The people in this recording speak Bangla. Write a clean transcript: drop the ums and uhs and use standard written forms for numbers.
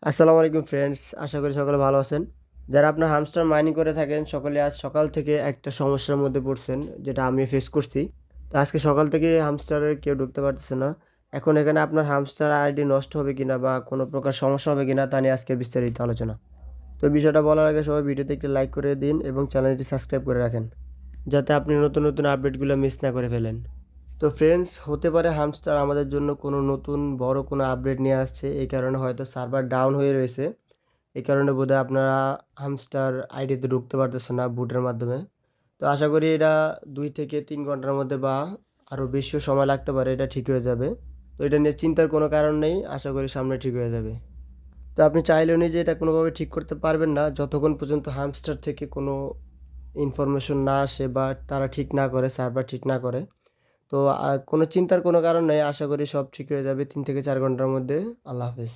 আসসালামু আলাইকুম ফ্রেন্ডস, আশা করি সকলে ভালো আছেন। যারা আপনার হামস্টার মাইনিং করে থাকেন সকলে আজ সকাল থেকে একটা সমস্যার মধ্যে পড়ছেন, যেটা আমি ফেস করছি। তো আজকে সকাল থেকে হামস্টারে কেউ ঢুকতে পারতেছে না। এখন এখানে আপনার হামস্টার আইডি নষ্ট হবে কিনা বা কোনো প্রকার সমস্যা হবে কিনা তা নিয়ে আজকে বিস্তারিত আলোচনা। তো বিষয়টা বলার আগে সবাই ভিডিওতে একটি লাইক করে দিন এবং চ্যানেলটি সাবস্ক্রাইব করে রাখেন, যাতে আপনি নতুন নতুন আপডেটগুলো মিস না করে ফেলেন। তো ফ্রেন্ডস, হতে পারে হামস্টার আমাদের জন্য কোনো নতুন বড় কোনো আপডেট নিয়ে আসছে, এই কারণে হয়তো সার্ভার ডাউন হয়ে রয়েছে। এই কারণে বোধহয় আপনারা হামস্টার আইডিতে ঢুকতে পারতেছেন না বুটের মাধ্যমে। তো আশা করি এটা ২ থেকে ৩ ঘন্টার মধ্যে বা আরও বেশিও সময় লাগতে পারে, এটা ঠিক হয়ে যাবে। তো এটা নিয়ে চিন্তার কোনো কারণ নেই, আশা করি সামনে ঠিক হয়ে যাবে। তো আপনি চাইলেও নিজে এটা কোনোভাবে ঠিক করতে পারবেন না যতক্ষণ পর্যন্ত হামস্টার থেকে কোনো ইনফরমেশন না আসে বা তারা ঠিক না করে, সার্ভার ঠিক না করে। তো কোনো চিন্তার কোনো কারণ নেই, আশা করি সব ঠিক হয়ে যাবে ৩ থেকে ৪ ঘন্টার মধ্যে। আল্লাহ হাফেজ।